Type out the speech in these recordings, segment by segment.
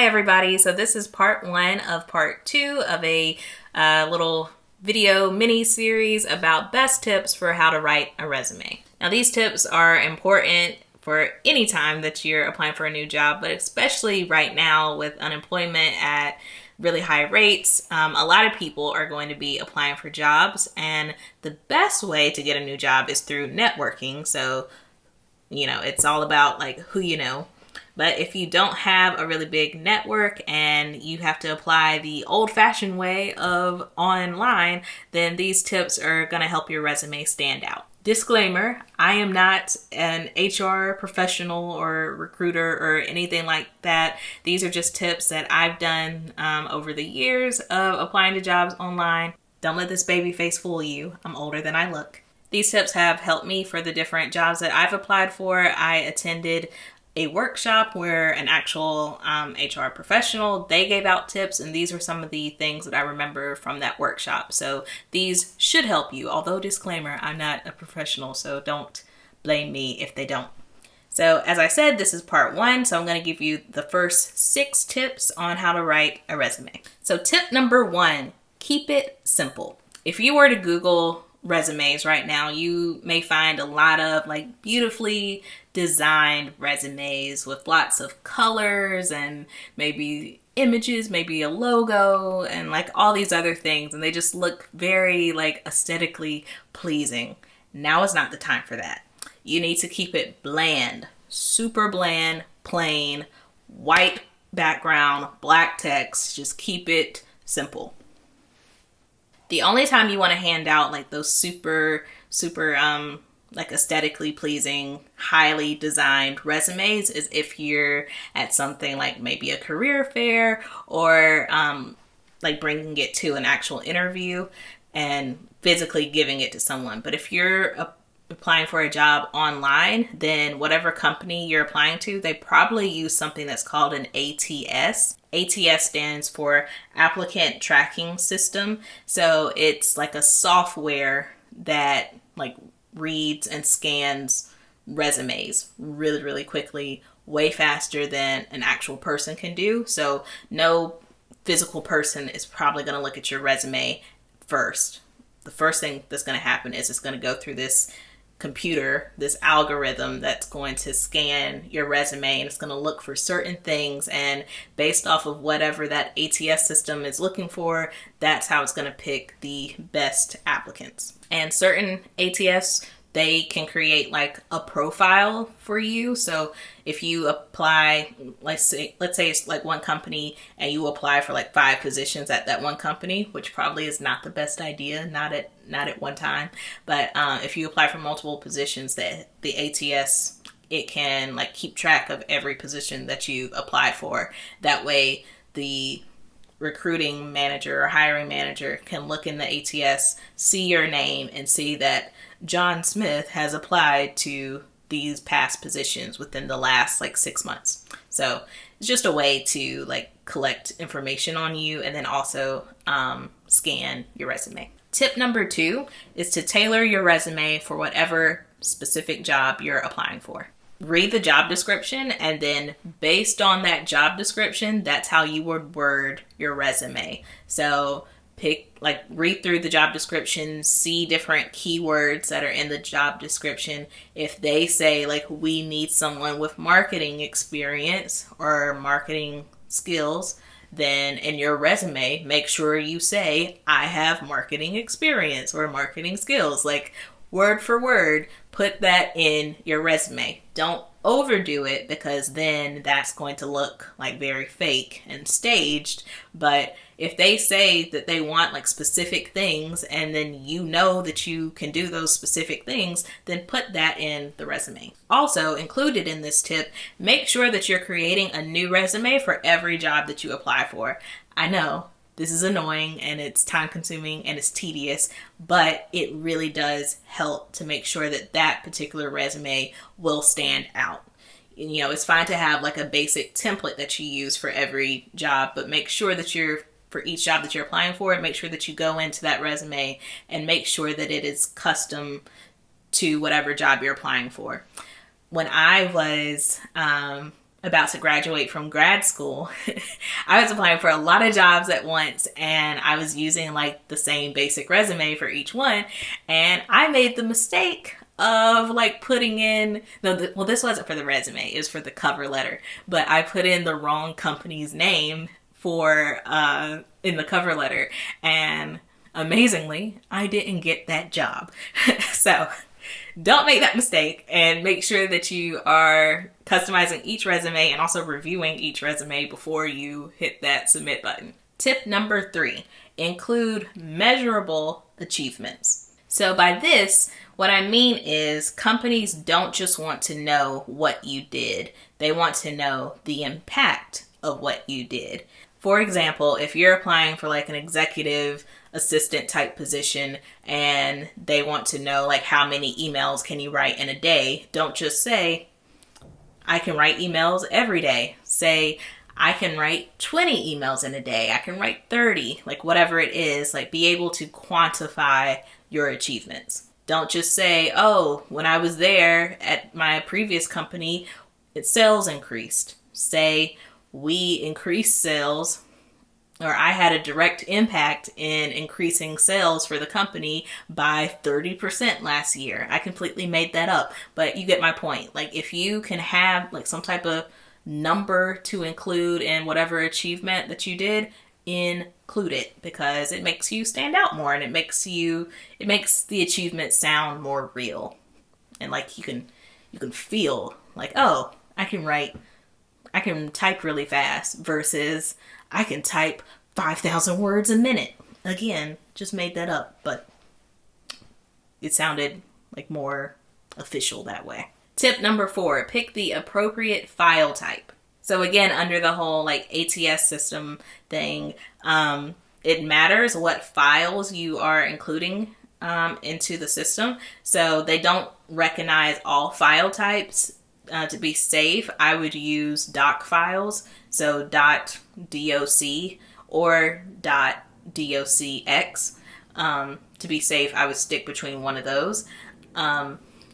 Hi everybody, so this is part one of part two of a little video mini series about best tips for how to write a resume. Now these tips are important for any time that you're applying for a new job, but especially right now with unemployment at really high rates, a lot of people are going to be applying for jobs, and the best way to get a new job is through networking. So, it's all about like who you know. But if you don't have a really big network and you have to apply the old-fashioned way of online, then these tips are going to help your resume stand out. Disclaimer, I am not an HR professional or recruiter or anything like that. These are just tips that I've done over the years of applying to jobs online. Don't let this baby face fool you. I'm older than I look. These tips have helped me for the different jobs that I've applied for. I attended a workshop where an actual HR professional, they gave out tips, and these were some of the things that I remember from that workshop. So these should help you, although disclaimer, I'm not a professional, so don't blame me if they don't. So as I said, this is part one, so I'm going to give you the first 6 tips on how to write a resume. So tip number 1, keep it simple. If you were to Google resumes right now, you may find a lot of like beautifully designed resumes with lots of colors and maybe images, maybe a logo and like all these other things, and they just look very like aesthetically pleasing. Now is not the time for that. You need to keep it bland, super bland, plain, white background, black text. Just keep it simple. The only time you want to hand out like those super like aesthetically pleasing, highly designed resumes is if you're at something like maybe a career fair or like bringing it to an actual interview and physically giving it to someone. But if you're applying for a job online, then whatever company you're applying to, they probably use something that's called an ATS. ATS stands for Applicant Tracking System. So it's like a software that like reads and scans resumes really, really quickly, way faster than an actual person can do. So no physical person is probably going to look at your resume first. The first thing that's going to happen is it's going to go through this computer, this algorithm that's going to scan your resume, and it's going to look for certain things, and based off of whatever that ATS system is looking for, that's how it's going to pick the best applicants. And certain ATS, they can create like a profile for you. So if you apply, let's say it's like one company and you apply for like 5 positions at that one company, which probably is not the best idea, not at one time. But if you apply for multiple positions, that the ATS, it can like keep track of every position that you apply for. That way the recruiting manager or hiring manager can look in the ATS, see your name, and see that John Smith has applied to these past positions within the last like 6 months. So it's just a way to like collect information on you and then also scan your resume. Tip number 2 is to tailor your resume for whatever specific job you're applying for. Read the job description, and then based on that job description, that's how you would word your resume. So read through the job description, see different keywords that are in the job description. If they say like, we need someone with marketing experience or marketing skills, then in your resume, make sure you say, I have marketing experience or marketing skills. Like word for word, put that in your resume. Don't overdo it, because then that's going to look like very fake and staged. But if they say that they want like specific things, and then you know that you can do those specific things, then put that in the resume. Also included in this tip, make sure that you're creating a new resume for every job that you apply for. I know this is annoying and it's time consuming and it's tedious, but it really does help to make sure that that particular resume will stand out. It's fine to have like a basic template that you use for every job, but make sure that for each job that you're applying for, make sure that you go into that resume and make sure that it is custom to whatever job you're applying for. When I was about to graduate from grad school, I was applying for a lot of jobs at once, and I was using like the same basic resume for each one, and I made the mistake of like putting in, well, this wasn't for the resume, it was for the cover letter, but I put in the wrong company's name for in the cover letter, and amazingly, I didn't get that job. So don't make that mistake, and make sure that you are customizing each resume and also reviewing each resume before you hit that submit button. Tip number 3, include measurable achievements. So by this, what I mean is companies don't just want to know what you did. They want to know the impact of what you did. For example, if you're applying for like an executive assistant type position and they want to know like how many emails can you write in a day, don't just say, I can write emails every day. Say, I can write 20 emails in a day. I can write 30, like whatever it is, like be able to quantify your achievements. Don't just say, oh, when I was there at my previous company, its sales increased. Say, we increased sales, or I had a direct impact in increasing sales for the company by 30% last year. I completely made that up, but you get my point. Like if you can have like some type of number to include in whatever achievement that you did, include it, because it makes you stand out more, and it makes the achievement sound more real. And like you can feel like, oh, I can type really fast versus I can type 5,000 words a minute. Again, just made that up, but it sounded like more official that way. Tip number 4, pick the appropriate file type. So again, under the whole like ATS system thing, it matters what files you are including into the system. So they don't recognize all file types. To be safe, I would use doc files, so .doc or .docx. To be safe, I would stick between one of those.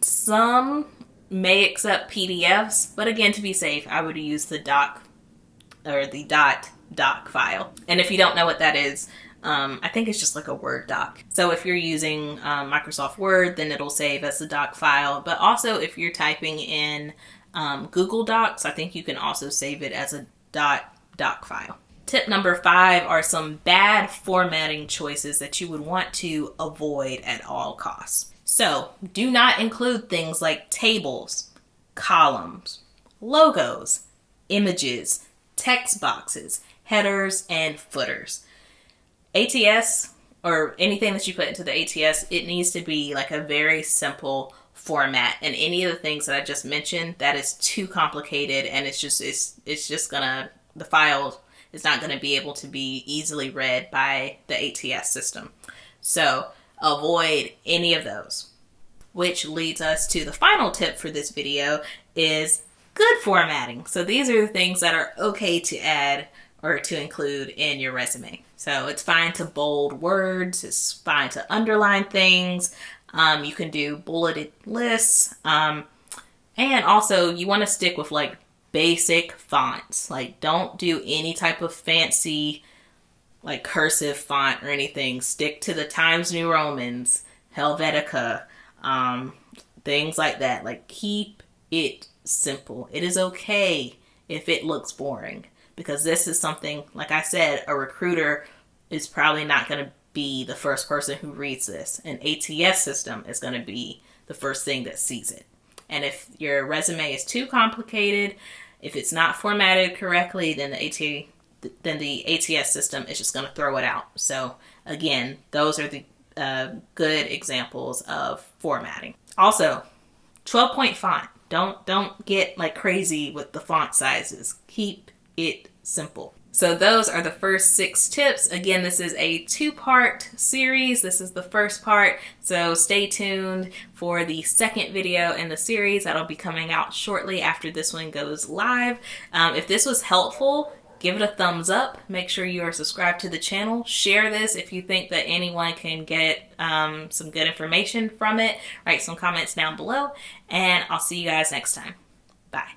Some may accept PDFs, but again, to be safe, I would use the doc or the .doc file. And if you don't know what that is, I think it's just like a Word doc. So if you're using Microsoft Word, then it'll save as a doc file. But also if you're typing in Google Docs, I think you can also save it as a .doc file. Tip number 5 are some bad formatting choices that you would want to avoid at all costs. So do not include things like tables, columns, logos, images, text boxes, headers, and footers. ATS, or anything that you put into the ATS, it needs to be like a very simple format. And any of the things that I just mentioned, that is too complicated, and it's just gonna, the file is not gonna be able to be easily read by the ATS system. So avoid any of those. Which leads us to the final tip for this video, is good formatting. So these are the things that are okay to add or to include in your resume. So it's fine to bold words, it's fine to underline things, you can do bulleted lists, and also you want to stick with like basic fonts. Like don't do any type of fancy like cursive font or anything. Stick to the Times New Romans, Helvetica, things like that. Like keep it simple. It is okay if it looks boring, because this is something, like I said, a recruiter is probably not going to be the first person who reads this. An ATS system is going to be the first thing that sees it. And if your resume is too complicated, if it's not formatted correctly, then the ATS system is just going to throw it out. So again, those are the good examples of formatting. Also, 12-point font. Don't get like crazy with the font sizes. Keep it simple. So those are the first 6 tips. Again, this is a 2-part series. This is the first part. So stay tuned for the second video in the series. That'll be coming out shortly after this one goes live. If this was helpful, give it a thumbs up. Make sure you are subscribed to the channel. Share this if you think that anyone can get some good information from it. Write some comments down below, and I'll see you guys next time. Bye.